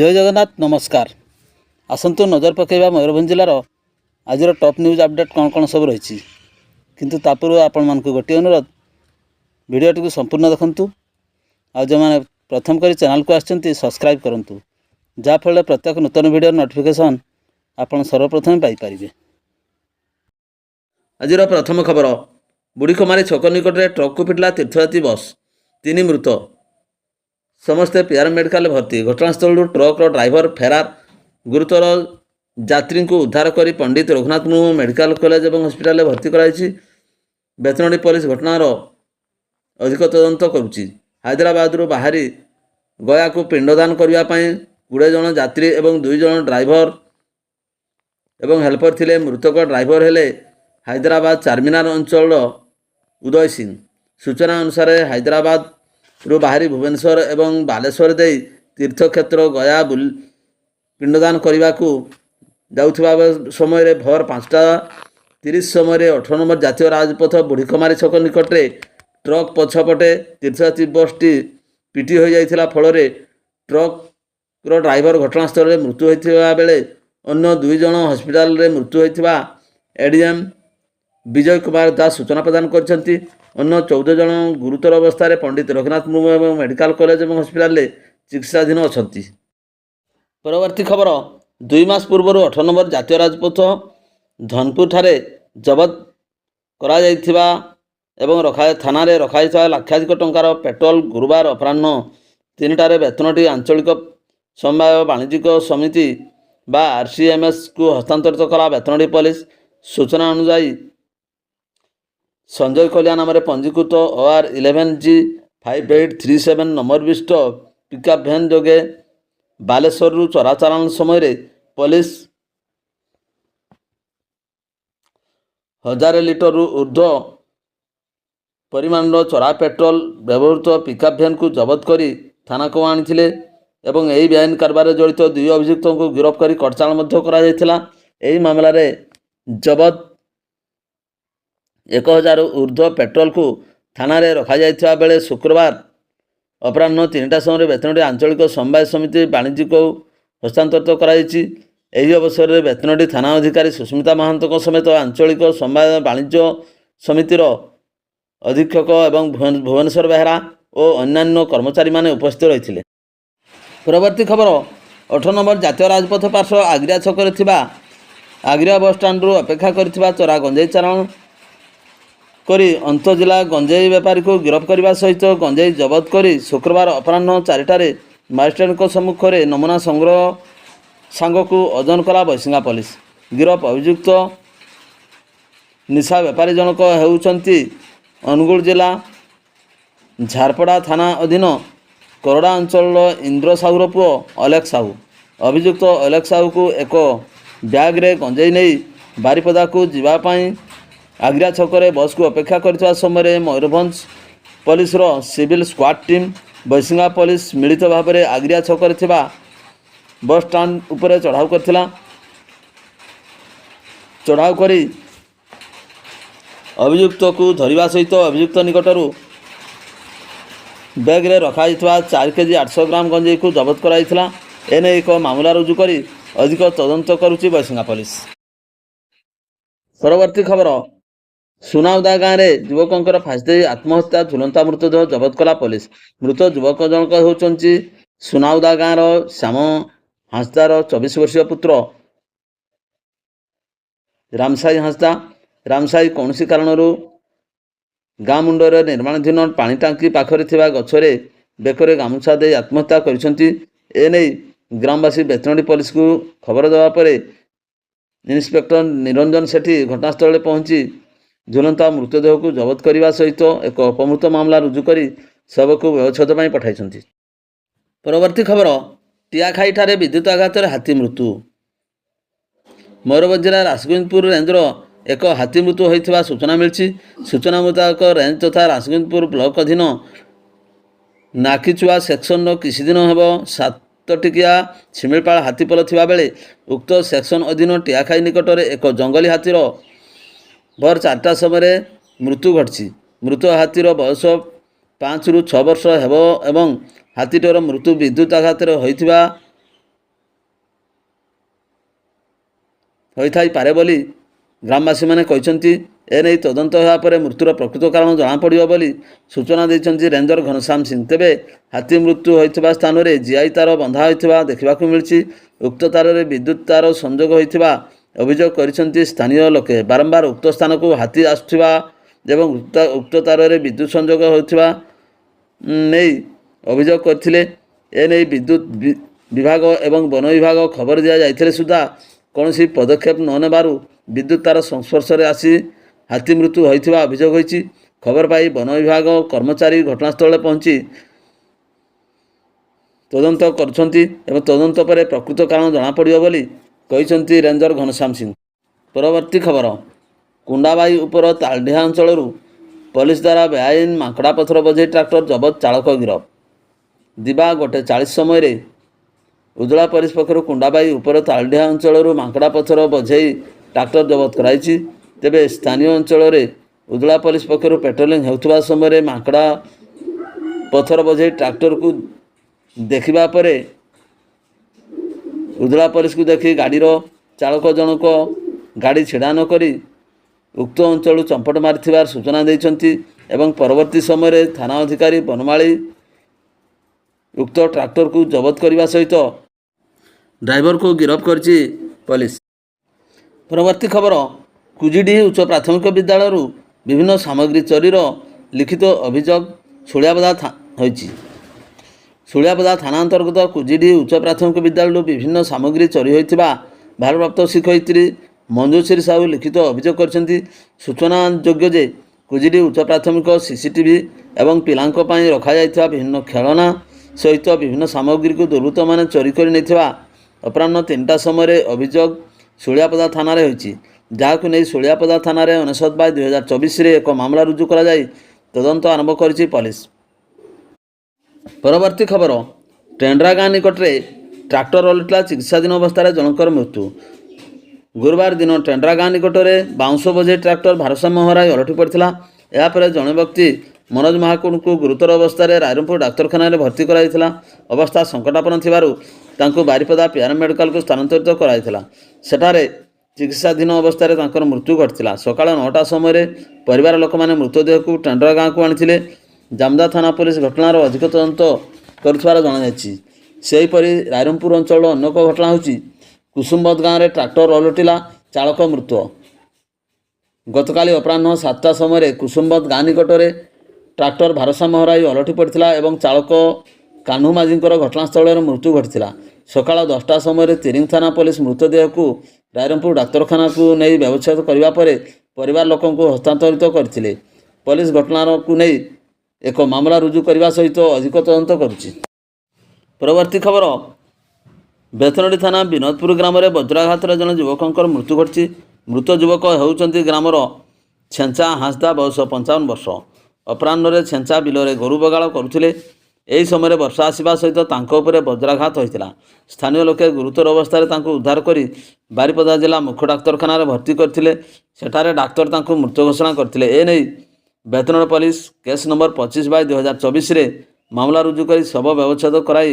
जय जगन्नाथ नमस्कार। आसतु नजर पकईवा मयूरभंज जिलार आज टॉप न्यूज अपडेट कौन कौन सब रही किंतु तापूर्व आपण मानक गोटे अनुरोध भिडियोटी को संपूर्ण देखंतु आ जो मैंने प्रथम कर चैनल को आछंती सब्सक्राइब करंतु जाफल प्रत्येक नूतन वीडियो नोटिफिकेशन आपण सर्वप्रथम पाई परिबे। आज प्रथम खबर बुढ़ीकमारी छक निकट में ट्रक को पिटला तीर्थयात्री बस 3 मृत समस्ते पीआर मेडिकल भर्ती। घटनास्थल ट्रक्र ड्राइवर फेरार गुरुतर यात्री को उद्धार कर पंडित रघुनाथ मुर्मू मेडिकल कॉलेज और हस्पिटाल भर्ती कराई। बेतनडी पुलिस घटनार अधिक तदंत करुच्ची। हैदराबाद बाहरी गया को पिंडदान करने 20 जन यात्री और 2 जन ड्राइवर एवं हेल्पर थिले। मृतक ड्राइवर हेले हैदराबाद चारमीनार अंचल उदय सिंह। सूचना अनुसार हैदराबाद बाहरी भुवनेश्वर एवं बालेश्वर दे तीर्थक्षेत्र गया पिंडदान करने को जाउथबा समय भोर 5:30 समय 18 नंबर जातीय राजपथ बुढ़ीकमारी छक निकट में ट्रक पछपटे तीर्थयात्री बसटी पिटी हो जाइथिला। फल ट्रक्र ड्राइवर घटनास्थल में मृत्यु होता बेले अन्य 2 जन हस्पिटाल में मृत्यु होता एडीएम विजय कुमार दास सूचना प्रदान करछंती। अन्य 14 जन गुरुतर अवस्था पंडित रघुनाथ मुर्मू एवं मेडिकल कॉलेज और हस्पिटाल चिकित्साधीन अछंती। परवर्ती खबर 2 मास पूर्व 18 नंबर जातीय राजपथ धनपुर ठारे जबत करा जाइथिबा एवं थाना रे रखाइथिबा लाक्षाधिक टंकार पेट्रोल गुरुवार अपराह्न 3टारे बेतनटी आंचलिक समवाय वाणिज्यिक समिति बा आरसीएमएस को हस्तांतरित कला बेतनटी पुलिस। सूचना अनुसार संजय कलिया नाम पंजीकृत OR 11G5837 नंबर विशिष्ट पिकअप भैन जोगे बालेश्वर चोराचालान समय पुलिस 1000 लिटर ऊर्ध्व परिमाण चोरा पेट्रोल व्यवहृत पिकअप भैन को जबत करी थाना को आनी एवं यही बेआईन कारबार जड़ित 2 अभियुक्त को गिरफ्त कर कटचाल मामला रे जबत 1000 ऊर्ध्व पेट्रोल को थाना रे रखा जाइथिबा बेले शुक्रवार अपराह्न 3टा समय बेतनटी आंचलिक समवाय समिति वाणिज्य को हस्तांतरित कराई। एही अवसर में बेतनटी थाना अधिकारी सुस्मिता महांत समेत आंचलिक समवाय वाणिज्य समितिर अधीक्षक एवं भुवनेश्वर बेहरा और अन्यान्य कर्मचारी माने उपस्थित रही। परवर्ती खबर 18 नंबर जातीय राजपथ पार्श्व आग्रिया छक आग्रिया बस स्टाण्ड अपेक्षा कर चोरा गंजेई चालाण करी अंतजिला गंजेई बेपारी को गिरफ्त करने सहित गंजेई जबत करी शुक्रवार अपराह्न 4टारे मजिस्ट्रेट सम्मुख में नमूना संग्रह सांग को ओजन कला बैसिंगा पुलिस। गिरफ अभियुक्त निशा बेपारी जनक हेउचंती अनुगुल जिला झारपड़ा थाना अधीन कोरडा अंचल इंद्र साहूर पुओ अलेख साहू। अभियुक्त अलेख साहू को एक ब्याग रे गंजेई नहीं बारिपदा को जीवाई आग्रिया छकरे बस को अपेक्षा करथिबा समय Mayurbhanj police civil squad team Baisinga police मिलित भाव में आग्रिया छकरे थिबा बस स्टाण्ड उपरे चढ़ाऊ करथिला। चढ़ाऊ करी अभियुक्त को धरिबा सहित अभियुक्त निकटरू बैग रे रखाइथिबा 4 केजी 800 ग्राम गंजेई को जबत कराइथिला। एने एक मामला रुजु करी अधिक तदंत करुची बैसिंगा पुलिस। परवर्ती खबर सुनाउदा गाँव में युवकों फांसी दे आत्महत्या झुलंता मृतदेह जबत कला पुलिस। मृत युवक जनक होउचंती सुनाउदा गाँव श्याम हांसदार 24 वर्षीय पुत्र रामसाई हांसदा। रामसाई कौन कारण गाँ मुंडर निर्माणाधीन पानी टांकी पाखरे थिबा गछरे बेकरे गामुछा दे आत्महत्या करिसंती। एने ग्रामवासी बेतनडी पुलिस को खबर देवा परे इन्स्पेक्टर निरंजन सेठी घटनास्थल पहुंची झुलंता मृतदेह को जबत करने सहित एक अपमृत मामला रुजु कर शव को व्यवच्छेद पठाई। परवर्ती खबर टियाखाई ठारे विद्युत आघात हाथी मृत्यु। मयूरभंज जिला रासगोविंदपुर रेंजर एक हाथी मृत्यु होता सूचना मिली। सूचना मुताबक रेंज तथा रासगोविंदपुर ब्लॉक अधीन नाकीचुआ सेक्शन किसी दिन हेब 7 टिकिया छिमिलपाड़ हाथीपल थिबा बेले उक्त सेक्शन अधीन टियाखाई निकट में एक जंगली हाथीर भोर 4टा समय मृत्यु घटी। मृत हाथीर बयस 5 ରୁ 6 वर्ष हेब एवं हाथीटर मृत्यु विद्युत आघात होता ହୋଇଥାଇପାରେ ବୋଲି ଗ୍ରାମବାସୀମାନେ କହିଛନ୍ତି। ଏନେଇ ତଦନ୍ତ ହେବା ପରେ ମୃତ୍ୟୁର ପ୍ରକୃତ କାରଣ ଜଣାପଡ଼ିବ ବୋଲି ସୂଚନା ଦେଇଛନ୍ତି ରେଞ୍ଜର ଘନଶ୍ୟାମ ସିଂ। ତେବେ ହାତୀ ମୃତ୍ୟୁ ହୋଇଥିବା ସ୍ଥାନରେ ଜିଆଇ ତାର ବନ୍ଧା ହୋଇଥିବା ଦେଖିବାକୁ ମିଳିଛି। ଉକ୍ତ ତାରରେ ବିଦ୍ୟୁତ ତାର ସଂଯୋଗ ହୋଇଥିବା ଅଭିଯୋଗ କରିଛନ୍ତି ସ୍ଥାନୀୟ ଲୋକେ। ବାରମ୍ବାର ଉକ୍ତ ସ୍ଥାନକୁ ହାତୀ ଆସୁଥିବା ଏବଂ ଉକ୍ତ ତାରରେ ବିଦ୍ୟୁତ ସଂଯୋଗ ହେଉଥିବା ନେଇ ଅଭିଯୋଗ କରିଥିଲେ। ଏନେଇ ବିଦ୍ୟୁତ ବିଭାଗ ଏବଂ ବନ ବିଭାଗ ଖବର ଦିଆଯାଇଥିଲେ ସୁଦ୍ଧା କୌଣସି ପଦକ୍ଷେପ ନ ନେବାରୁ ବିଦ୍ୟୁତ ତାର ସଂସ୍ପର୍ଶରେ ଆସି ହାତୀ ମୃତ୍ୟୁ ହୋଇଥିବା ଅଭିଯୋଗ ହୋଇଛି। ଖବର ପାଇ ବନ ବିଭାଗ କର୍ମଚାରୀ ଘଟଣାସ୍ଥଳରେ ପହଞ୍ଚି ତଦନ୍ତ କରୁଛନ୍ତି ଏବଂ ତଦନ୍ତ ପରେ ପ୍ରକୃତ କାରଣ ଜଣାପଡ଼ିବ ବୋଲି କହିଛନ୍ତି ରେଞ୍ଜର ଘନଶ୍ୟାମ ସିଂ। ପରବର୍ତ୍ତୀ ଖବର, କୁଣ୍ଡାବାଇ ଉପର ତାଳଡିହା ଅଞ୍ଚଳରୁ ପୋଲିସ ଦ୍ୱାରା ବେଆଇନ ମାଙ୍କଡ଼ା ପଥର ବୋଝେଇ ଟ୍ରାକ୍ଟର ଜବତ, ଚାଳକ ଗିରଫ। ଦିବା 1:40 ସମୟରେ ଉଦଳା ପୋଲିସ ପକ୍ଷରୁ କୁଣ୍ଡାବାଇ ଉପର ତାଳଡିହା ଅଞ୍ଚଳରୁ ମାଙ୍କଡ଼ା ପଥର ବୋଝେଇ ଟ୍ରାକ୍ଟର ଜବତ କରାଯାଇଛି। ତେବେ ସ୍ଥାନୀୟ ଅଞ୍ଚଳରେ ଉଦଳା ପୋଲିସ ପକ୍ଷରୁ ପେଟ୍ରୋଲିଂ ହେଉଥିବା ସମୟରେ ମାଙ୍କଡ଼ା ପଥର ବୋଝେଇ ଟ୍ରାକ୍ଟରକୁ ଦେଖିବା ପରେ ଉଦଳା ପୋଲିସକୁ ଦେଖି ଗାଡ଼ିର ଚାଳକ ଜଣକ ଗାଡ଼ି ଛିଡ଼ା ନ କରି ଉକ୍ତ ଅଞ୍ଚଳରୁ ଚମ୍ପଟ ମାରିଥିବାର ସୂଚନା ଦେଇଛନ୍ତି ଏବଂ ପରବର୍ତ୍ତୀ ସମୟରେ ଥାନା ଅଧିକାରୀ ବନମାଳୀ ଉକ୍ତ ଟ୍ରାକ୍ଟରକୁ ଜବତ କରିବା ସହିତ ଡ୍ରାଇଭରକୁ ଗିରଫ କରିଛି ପୋଲିସ। ପରବର୍ତ୍ତୀ ଖବର, କୁଜିଡିହି ଉଚ୍ଚ ପ୍ରାଥମିକ ବିଦ୍ୟାଳୟରୁ ବିଭିନ୍ନ ସାମଗ୍ରୀ ଚୋରିର ଲିଖିତ ଅଭିଯୋଗ ଶୁଳିଆପଦା ହୋଇଛି। ଶୁଳିଆପଦା ଥାନା ଅନ୍ତର୍ଗତ କୁଜିଡିହି ଉଚ୍ଚ ପ୍ରାଥମିକ ବିଦ୍ୟାଳୟରୁ ବିଭିନ୍ନ ସାମଗ୍ରୀ ଚୋରି ହୋଇଥିବା ଭାରପ୍ରାପ୍ତ ଶିକ୍ଷୟିତ୍ରୀ ମଞ୍ଜୁଶ୍ରୀ ସାହୁ ଲିଖିତ ଅଭିଯୋଗ କରିଛନ୍ତି। ସୂଚନାଯୋଗ୍ୟ ଯେ କୁଜିଡିହି ଉଚ୍ଚ ପ୍ରାଥମିକ ସିସିଟିଭି ଏବଂ ପିଲାଙ୍କ ପାଇଁ ରଖାଯାଇଥିବା ବିଭିନ୍ନ ଖେଳନା ସହିତ ବିଭିନ୍ନ ସାମଗ୍ରୀକୁ ଦୁର୍ବୃତ୍ତମାନେ ଚୋରି କରି ନେଇଥିବା ଅପରାହ୍ନ 3ଟା ସମୟରେ ଅଭିଯୋଗ ଶୁଳିଆପଦା ଥାନାରେ ହୋଇଛି। ଯାହାକୁ ନେଇ ଶୁଳିଆପଦା ଥାନାରେ 99/2024ରେ ଏକ ମାମଲା ରୁଜୁ କରାଯାଇ ତଦନ୍ତ ଆରମ୍ଭ କରିଛି ପୋଲିସ। ପରବର୍ତ୍ତୀ ଖବର, ଟେଣ୍ଡ୍ରା ଗାଁ ନିକଟରେ ଟ୍ରାକ୍ଟର ଓଲଟିଲା, ଚିକିତ୍ସାଧୀନ ଅବସ୍ଥାରେ ଜଣଙ୍କର ମୃତ୍ୟୁ। ଗୁରୁବାର ଦିନ ଟେଣ୍ଡ୍ରା ଗାଁ ନିକଟରେ ବାଉଁଶ ବୋଝେଇ ଟ୍ରାକ୍ଟର ଭାରସାମ୍ୟ ହରାଇ ଓଲଟି ପଡ଼ିଥିଲା। ଏହାପରେ ଜଣେ ବ୍ୟକ୍ତି ମନୋଜ ମହାକୁଡ଼ଙ୍କୁ ଗୁରୁତର ଅବସ୍ଥାରେ ରାଇରଙ୍ଗପୁର ଡାକ୍ତରଖାନାରେ ଭର୍ତ୍ତି କରାଯାଇଥିଲା। ଅବସ୍ଥା ସଙ୍କଟାପନ୍ନ ଥିବାରୁ ତାଙ୍କୁ ବାରିପଦା ପିଆର ମେଡିକାଲକୁ ସ୍ଥାନାନ୍ତରିତ କରାଯାଇଥିଲା। ସେଠାରେ ଚିକିତ୍ସାଧୀନ ଅବସ୍ଥାରେ ତାଙ୍କର ମୃତ୍ୟୁ ଘଟିଥିଲା। ସକାଳ 9ଟା ସମୟରେ ପରିବାର ଲୋକମାନେ ମୃତଦେହକୁ ଟେଣ୍ଡ୍ରା ଗାଁକୁ ଆଣିଥିଲେ। ଜାମଦା ଥାନା ପୋଲିସ ଘଟଣାର ଅଧିକ ତଦନ୍ତ କରୁଥିବାର ଜଣାଯାଇଛି। ସେହିପରି ରାଇରଙ୍ଗପୁର ଅଞ୍ଚଳର ଅନ୍ୟ ଏକ ଘଟଣା ହେଉଛି କୁସୁମବଦ ଗାଁରେ ଟ୍ରାକ୍ଟର ଓଲଟିଲା, ଚାଳକ ମୃତ। ଗତକାଲି ଅପରାହ୍ନ 7ଟା ସମୟରେ କୁସୁମବଦ ଗାଁ ନିକଟରେ ଟ୍ରାକ୍ଟର ଭାରସାମ୍ୟ ହରାଇ ଓଲଟି ପଡ଼ିଥିଲା ଏବଂ ଚାଳକ କାହ୍ନୁ ମାଝୀଙ୍କର ଘଟଣାସ୍ଥଳରେ ମୃତ୍ୟୁ ଘଟିଥିଲା। ସକାଳ 10ଟା ସମୟରେ ତିରିଙ୍ଗ ଥାନା ପୋଲିସ ମୃତଦେହକୁ ରାଇରଙ୍ଗପୁର ଡାକ୍ତରଖାନାକୁ ନେଇ ବ୍ୟବଚ୍ଛେଦ କରିବା ପରେ ପରିବାର ଲୋକଙ୍କୁ ହସ୍ତାନ୍ତରିତ କରିଥିଲେ। ପୋଲିସ ଘଟଣାକୁ ନେଇ ଏକ ମାମଲା ରୁଜୁ କରିବା ସହିତ ଅଧିକ ତଦନ୍ତ କରୁଛି। ପରବର୍ତ୍ତୀ ଖବର, ବେତନଡ଼ି ଥାନା ବିନୋଦପୁର ଗ୍ରାମରେ ବଜ୍ରାଘାତରେ ଜଣେ ଯୁବକଙ୍କର ମୃତ୍ୟୁ ଘଟିଛି। ମୃତ ଯୁବକ ହେଉଛନ୍ତି ଗ୍ରାମର ଛେଞ୍ଚା ହାଁସଦା, ବୟସ 55 ବର୍ଷ। ଅପରାହ୍ନରେ ଛେଞ୍ଚା ବିଲରେ ଗୋରୁ ବଗାଳ କରୁଥିଲେ। ଏହି ସମୟରେ ବର୍ଷା ଆସିବା ସହିତ ତାଙ୍କ ଉପରେ ବଜ୍ରାଘାତ ହୋଇଥିଲା। ସ୍ଥାନୀୟ ଲୋକେ ଗୁରୁତର ଅବସ୍ଥାରେ ତାଙ୍କୁ ଉଦ୍ଧାର କରି ବାରିପଦା ଜିଲ୍ଲା ମୁଖ୍ୟ ଡାକ୍ତରଖାନାରେ ଭର୍ତ୍ତି କରିଥିଲେ। ସେଠାରେ ଡାକ୍ତର ତାଙ୍କୁ ମୃତ ଘୋଷଣା କରିଥିଲେ। ଏନେଇ ବେତନଡ଼ି ପୋଲିସ କେସ୍ ନମ୍ବର 25/2024ରେ ମାମଲା ରୁଜୁ କରି ଶବ ବ୍ୟବଚ୍ଛେଦ କରାଇ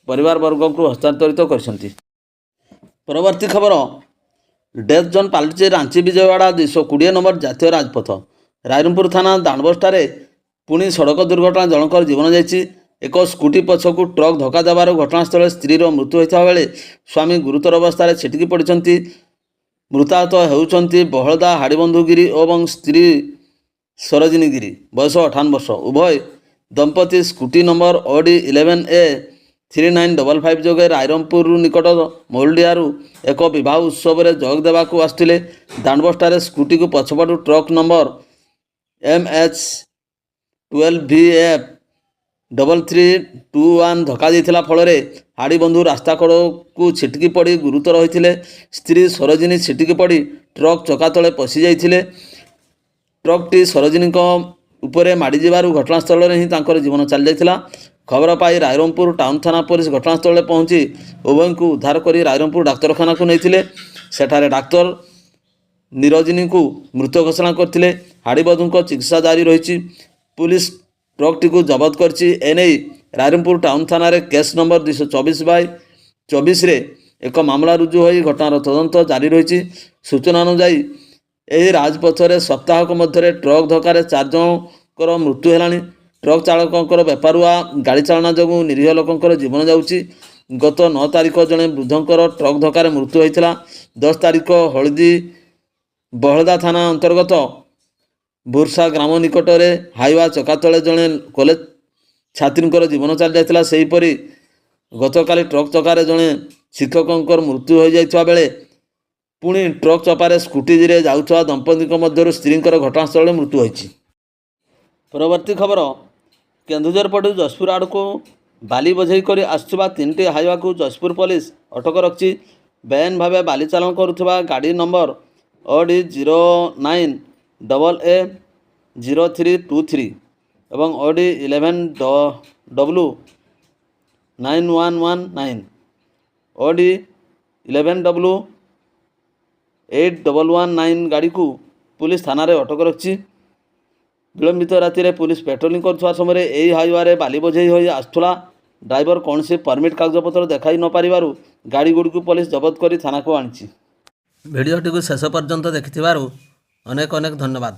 ପରିବାରବର୍ଗଙ୍କୁ ହସ୍ତାନ୍ତରିତ କରିଛନ୍ତି। ପରବର୍ତ୍ତୀ ଖବର, ଡେଥ୍ ଜୋନ୍ ପାଲଟିଛି ରାଞ୍ଚି ବିଜୟୱାଡ଼ା 220 ନମ୍ବର ଜାତୀୟ ରାଜପଥ। ରାଇରଙ୍ଗପୁର ଥାନା ଦାଣ୍ଡବସ୍ତାରେ ପୁଣି ସଡ଼କ ଦୁର୍ଘଟଣା, ଜଣଙ୍କର ଜୀବନ ଯାଇଛି। ଏକ ସ୍କୁଟି ପଛକୁ ଟ୍ରକ୍ ଧକ୍କା ଦେବାରୁ ଘଟଣାସ୍ଥଳରେ ସ୍ତ୍ରୀର ମୃତ୍ୟୁ ହୋଇଥିବା ବେଳେ ସ୍ୱାମୀ ଗୁରୁତର ଅବସ୍ଥାରେ ଛିଟିକି ପଡ଼ିଛନ୍ତି। ମୃତାହତ ହେଉଛନ୍ତି ବହଳଦା ହାଡ଼ିବନ୍ଧୁ ଗିରି ଏବଂ ସ୍ତ୍ରୀ ସରୋଜିନୀ ଗିରି, ବୟସ 58 ବର୍ଷ। ଉଭୟ ଦମ୍ପତି ସ୍କୁଟି ନମ୍ବର OD 11A 3955 ଯୋଗେ ରାଇରଙ୍ଗପୁର ନିକଟ ମହୁଲଡିହାରୁ ଏକ ବିବାହ ଉତ୍ସବରେ ଯୋଗ ଦେବାକୁ ଆସୁଥିଲେ। ଦାଣ୍ଡବସ୍ତାରେ ସ୍କୁଟିକୁ ପଛପଟୁ ଟ୍ରକ୍ ନମ୍ବର MH 12VF 3321 ଧକ୍କା ଦେଇଥିଲା ଫଳରେ ହାଡ଼ିବନ୍ଧୁ ରାସ୍ତା କଡ଼କୁ ଛିଟିକି ପଡ଼ି ଗୁରୁତର ହୋଇଥିଲେ। ସ୍ତ୍ରୀ ସରୋଜିନୀ ଛିଟିକି ପଡ଼ି ଟ୍ରକ୍ ଚକା ତଳେ ପଶି ଯାଇଥିଲେ। ଟ୍ରକ୍ଟି ସରୋଜିନୀଙ୍କ ଉପରେ ମାଡ଼ିଯିବାରୁ ଘଟଣାସ୍ଥଳରେ ହିଁ ତାଙ୍କର ଜୀବନ ଚାଲିଯାଇଥିଲା। ଖବର ପାଇ ରାଇରଙ୍ଗପୁର ଟାଉନ ଥାନା ପୋଲିସ ଘଟଣାସ୍ଥଳରେ ପହଞ୍ଚି ଉଭୟଙ୍କୁ ଉଦ୍ଧାର କରି ରାଇରଙ୍ଗପୁର ଡାକ୍ତରଖାନାକୁ ନେଇଥିଲେ। ସେଠାରେ ଡାକ୍ତର ନିରଜିନୀଙ୍କୁ ମୃତ ଘୋଷଣା କରିଥିଲେ। ହାଡ଼ିବନ୍ଧୁଙ୍କ ଚିକିତ୍ସା ଜାରି ରହିଛି। ପୁଲିସ ଟ୍ରକ୍ଟିକୁ ଜବତ କରିଛି। ଏନେଇ ରାଇରଙ୍ଗପୁର ଟାଉନ ଥାନାରେ କେସ୍ ନମ୍ବର 224/24ରେ ଏକ ମାମଲା ରୁଜୁ ହୋଇ ଘଟଣାର ତଦନ୍ତ ଜାରି ରହିଛି। ସୂଚନା ଅନୁଯାୟୀ ଏହି ରାଜପଥରେ ସପ୍ତାହକ ମଧ୍ୟରେ ଟ୍ରକ୍ ଧକ୍କାରେ 4 ଜଣଙ୍କର ମୃତ୍ୟୁ ହେଲାଣି। ଟ୍ରକ୍ ଚାଳକଙ୍କର ବେପାରୁଆ ଗାଡ଼ି ଚାଳନା ଯୋଗୁଁ ନିରୀହ ଲୋକଙ୍କର ଜୀବନ ଯାଉଛି। ଗତ 9 ତାରିଖ ଜଣେ ବୃଦ୍ଧଙ୍କର ଟ୍ରକ୍ ଧକ୍କାରେ ମୃତ୍ୟୁ ହୋଇଥିଲା। 10 ତାରିଖ ବହଳଦା ଥାନା ଅନ୍ତର୍ଗତ ବୁର୍ସା ଗ୍ରାମ ନିକଟରେ ହାଇୱା ଚକା ତଳେ ଜଣେ କଲେଜ ଛାତ୍ରୀଙ୍କର ଜୀବନ ଚାଲିଯାଇଥିଲା। ସେହିପରି ଗତକାଲି ଟ୍ରକ୍ ଚକାରେ ଜଣେ ଶିକ୍ଷକଙ୍କର ମୃତ୍ୟୁ ହୋଇଯାଇଥିବା ବେଳେ ପୁଣି ଟ୍ରକ୍ ଚପାରେ ସ୍କୁଟିରେ ଯାଉଥିବା ଦମ୍ପତିଙ୍କ ମଧ୍ୟରୁ ସ୍ତ୍ରୀଙ୍କର ଘଟଣାସ୍ଥଳରେ ମୃତ୍ୟୁ ହୋଇଛି। ପରବର୍ତ୍ତୀ ଖବର, କେନ୍ଦୁଝର ପଟୁ ଯଶପୁର ଆଡ଼କୁ ବାଲି ବୋଝେଇ କରି ଆସୁଥିବା 3ଟି ହାଇୱାକୁ ଯଶପୁର ପୋଲିସ ଅଟକ ରଖିଛି। ବେଆଇନ ଭାବେ ବାଲି ଚାଲାଣ କରୁଥିବା ଗାଡ଼ି ନମ୍ବର OD 09AA 0323 ଏବଂ OD 11W 9119 OD 11W 8119 ଗାଡ଼ିକୁ ପୁଲିସ ଥାନାରେ ଅଟକ ରଖିଛି। ବିଳମ୍ବିତ ରାତିରେ ପୁଲିସ ପେଟ୍ରୋଲିଂ କରୁଥିବା ସମୟରେ ଏହି ହାଇୱାରେ ବାଲି ବୋଝେଇ ହୋଇ ଆସୁଥିଲା। ଡ୍ରାଇଭର କୌଣସି ପରମିଟ୍ କାଗଜପତ୍ର ଦେଖାଇ ନ ପାରିବାରୁ ଗାଡ଼ିଗୁଡ଼ିକୁ ପୁଲିସ ଜବତ କରି ଥାନାକୁ ଆଣିଛି। ଭିଡ଼ିଓଟିକୁ ଶେଷ ପର୍ଯ୍ୟନ୍ତ ଦେଖିଥିବାରୁ ଅନେକ ଅନେକ ଧନ୍ୟବାଦ।